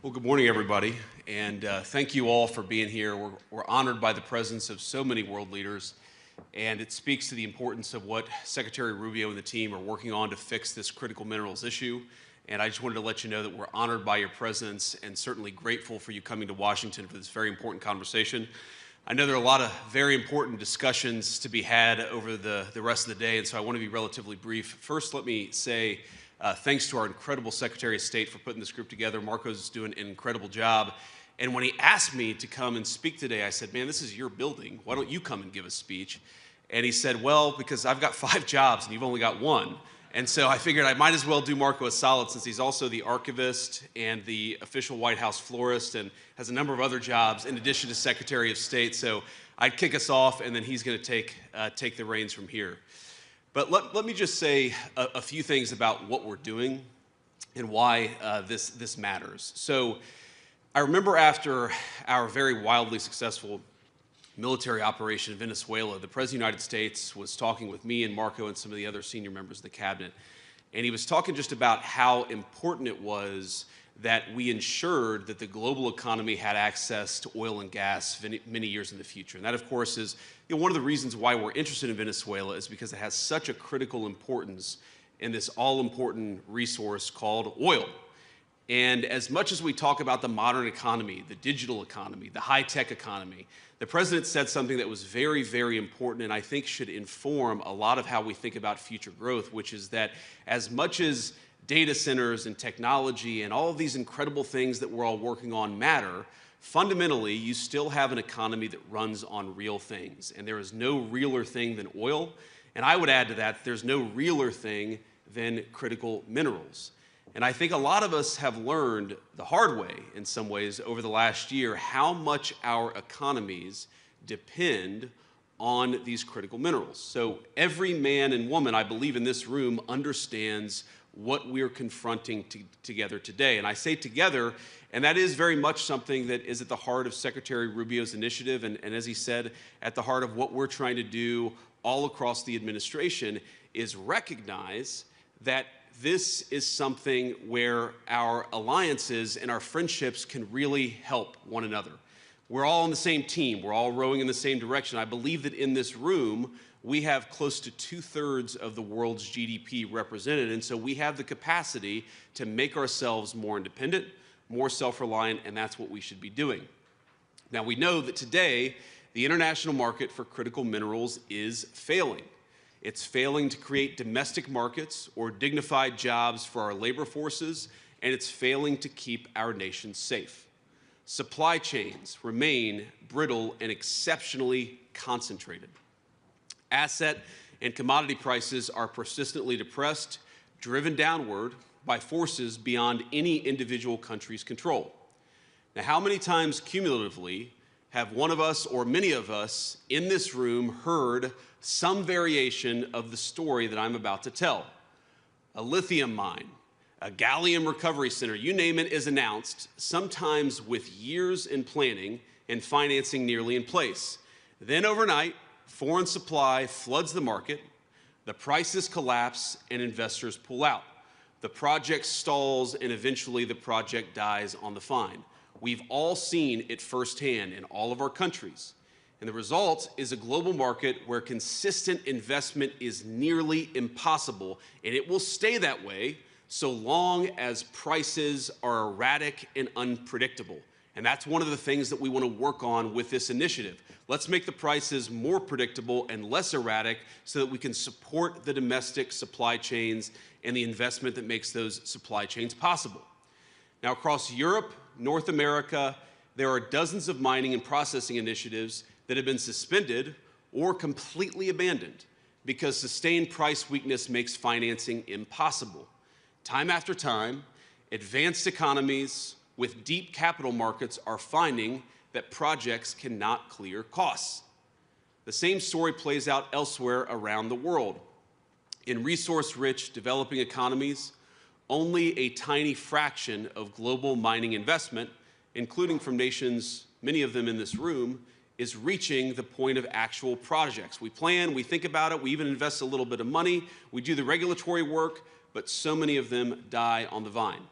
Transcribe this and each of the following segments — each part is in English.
Well, good morning, everybody, and thank you all for being here. We're honored by the presence of so many world leaders, and it speaks to the importance of what Secretary Rubio and the team are working on to fix this critical minerals issue. And I just wanted to let you know that we're honored by your presence and certainly grateful for you coming to Washington for this very important conversation. I know there are a lot of very important discussions to be had over the rest of the day, and so I want to be relatively brief. First, let me say thanks to our incredible Secretary of State for putting this group together. Marco's doing an incredible job. And when he asked me to come and speak today, I said, man, this is your building. Why don't you come and give a speech? And he said, well, because I've got 5 jobs and you've only got 1. And so I figured I might as well do Marco a solid since he's also the archivist and the official White House florist and has a number of other jobs in addition to Secretary of State. So I'd kick us off and then he's going to take the reins from here. But let me just say a few things about what we're doing and why this matters. So I remember after our very wildly successful military operation in Venezuela, the President of the United States was talking with me and Marco and some of the other senior members of the cabinet, and he was talking just about how important it was that we ensured that the global economy had access to oil and gas many years in the future. And that, of course, is one of the reasons why we're interested in Venezuela is because it has such a critical importance in this all-important resource called oil. And as much as we talk about the modern economy, the digital economy, the high-tech economy, the president said something that was very, very important and I think should inform a lot of how we think about future growth, which is that as much as data centers and technology and all of these incredible things that we're all working on matter, fundamentally, you still have an economy that runs on real things. And there is no realer thing than oil. And I would add to that, there's no realer thing than critical minerals. And I think a lot of us have learned the hard way, in some ways, over the last year, how much our economies depend on these critical minerals. So every man and woman, I believe, in this room understands what we're confronting together today. And I say together, and that is very much something that is at the heart of Secretary Rubio's initiative, and as he said, at the heart of what we're trying to do all across the administration, is recognize that this is something where our alliances and our friendships can really help one another. We're all on the same team. We're all rowing in the same direction. I believe that in this room, we have close to 2/3 of the world's GDP represented, and so we have the capacity to make ourselves more independent, more self-reliant, and that's what we should be doing. Now, we know that today, the international market for critical minerals is failing. It's failing to create domestic markets or dignified jobs for our labor forces, and it's failing to keep our nation safe. Supply chains remain brittle and exceptionally concentrated. Asset and commodity prices are persistently depressed, driven downward by forces beyond any individual country's control. Now, how many times cumulatively have one of us or many of us in this room heard some variation of the story that I'm about to tell? A lithium mine, a gallium recovery center, you name it, is announced, sometimes with years in planning and financing nearly in place. Then overnight, foreign supply floods the market, the prices collapse, and investors pull out. The project stalls, and eventually the project dies on the vine. We've all seen it firsthand in all of our countries. And the result is a global market where consistent investment is nearly impossible, and it will stay that way so long as prices are erratic and unpredictable. And that's one of the things that we want to work on with this initiative. Let's make the prices more predictable and less erratic so that we can support the domestic supply chains and the investment that makes those supply chains possible. Now, across Europe, North America, there are dozens of mining and processing initiatives that have been suspended or completely abandoned because sustained price weakness makes financing impossible. Time after time, advanced economies with deep capital markets are finding that projects cannot clear costs. The same story plays out elsewhere around the world. In resource-rich developing economies, only a tiny fraction of global mining investment, including from nations, many of them in this room, is reaching the point of actual projects. We plan, we think about it, we even invest a little bit of money, we do the regulatory work, but so many of them die on the vine.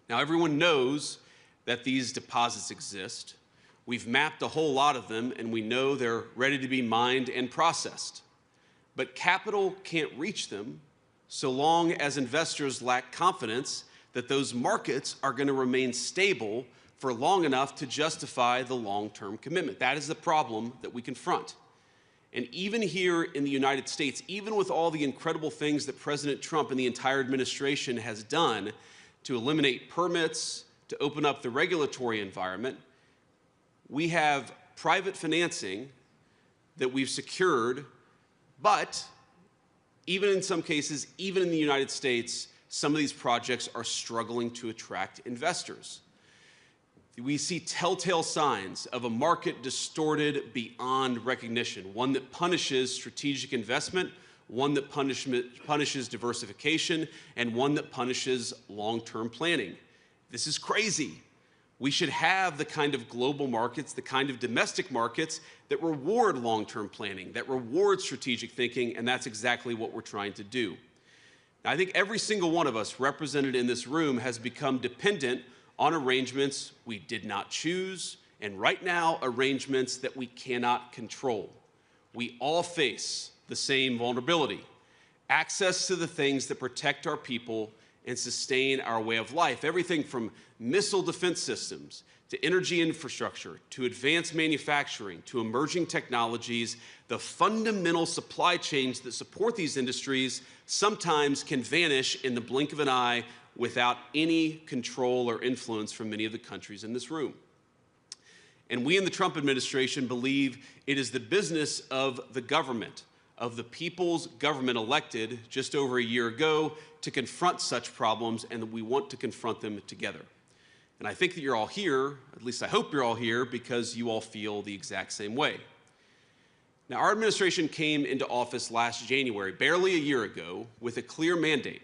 Now, everyone knows that these deposits exist. We've mapped a whole lot of them, and we know they're ready to be mined and processed. But capital can't reach them so long as investors lack confidence that those markets are going to remain stable for long enough to justify the long-term commitment. That is the problem that we confront. And even here in the United States, even with all the incredible things that President Trump and the entire administration has done to eliminate permits, to open up the regulatory environment, we have private financing that we've secured, but even in some cases, even in the United States, some of these projects are struggling to attract investors. We see telltale signs of a market distorted beyond recognition, one that punishes strategic investment, one that punishes diversification, and one that punishes long-term planning. This is crazy. We should have the kind of global markets, the kind of domestic markets that reward long-term planning, that reward strategic thinking, and that's exactly what we're trying to do. Now, I think every single one of us represented in this room has become dependent on arrangements we did not choose, and right now, arrangements that we cannot control. We all face the same vulnerability: access to the things that protect our people and sustain our way of life. Everything from missile defense systems to energy infrastructure, to advanced manufacturing, to emerging technologies. The fundamental supply chains that support these industries sometimes can vanish in the blink of an eye without any control or influence from many of the countries in this room. And we in the Trump administration believe it is the business of the government, of the people's government elected just over a year ago, to confront such problems, and that we want to confront them together. And I think that you're all here, at least I hope you're all here, because you all feel the exact same way. Now, our administration came into office last January, barely a year ago, with a clear mandate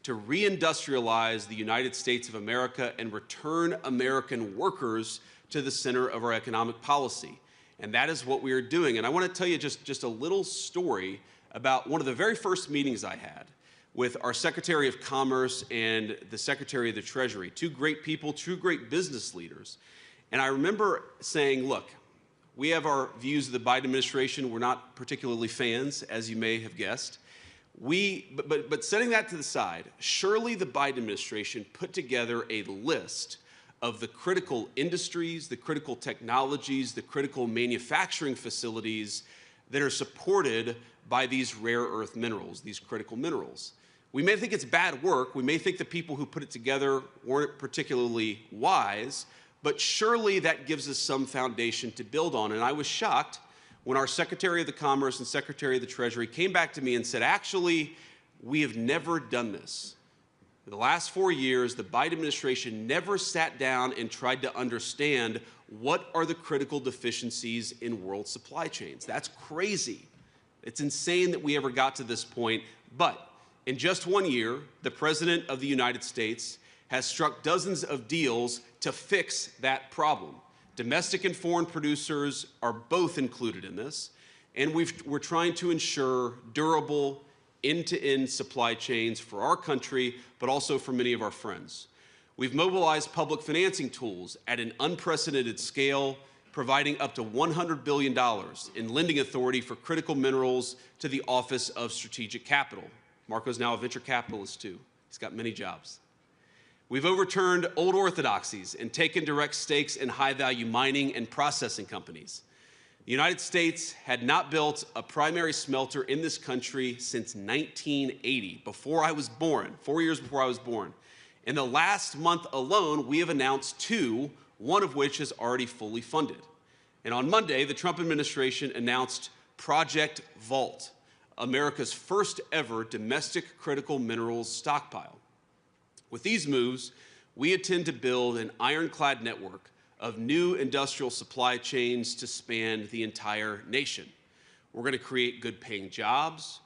to reindustrialize the United States of America and return American workers to the center of our economic policy. And that is what we are doing. And I want to tell you just a little story about one of the very first meetings I had with our Secretary of Commerce and the Secretary of the Treasury, two great people, two great business leaders. And I remember saying, look, we have our views of the Biden administration. We're not particularly fans, as you may have guessed. But setting that to the side, surely the Biden administration put together a list of the critical industries, the critical technologies, the critical manufacturing facilities that are supported by these rare earth minerals, these critical minerals. We may think it's bad work. We may think the people who put it together weren't particularly wise, but surely that gives us some foundation to build on. And I was shocked when our Secretary of the Commerce and Secretary of the Treasury came back to me and said, actually, we have never done this. For the last 4 years, the Biden administration never sat down and tried to understand what are the critical deficiencies in world supply chains. That's crazy. It's insane that we ever got to this point. But in just 1 year, the President of the United States has struck dozens of deals to fix that problem. Domestic and foreign producers are both included in this, and we're trying to ensure durable, end-to-end supply chains for our country, but also for many of our friends. We've mobilized public financing tools at an unprecedented scale, providing up to $100 billion in lending authority for critical minerals to the Office of Strategic Capital. Marco's now a venture capitalist, too. He's got many jobs. We've overturned old orthodoxies and taken direct stakes in high-value mining and processing companies. The United States had not built a primary smelter in this country since 1980, before I was born, 4 years before I was born. In the last month alone, we have announced two, one of which is already fully funded. And on Monday, the Trump administration announced Project Vault, America's first ever domestic critical minerals stockpile. With these moves, we intend to build an ironclad network of new industrial supply chains to span the entire nation. We're going to create good-paying jobs,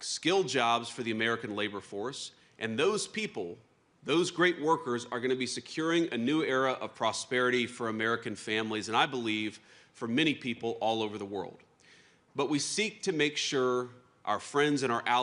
skilled jobs for the American labor force, and those people, those great workers, are going to be securing a new era of prosperity for American families, and I believe for many people all over the world. But we seek to make sure our friends and our allies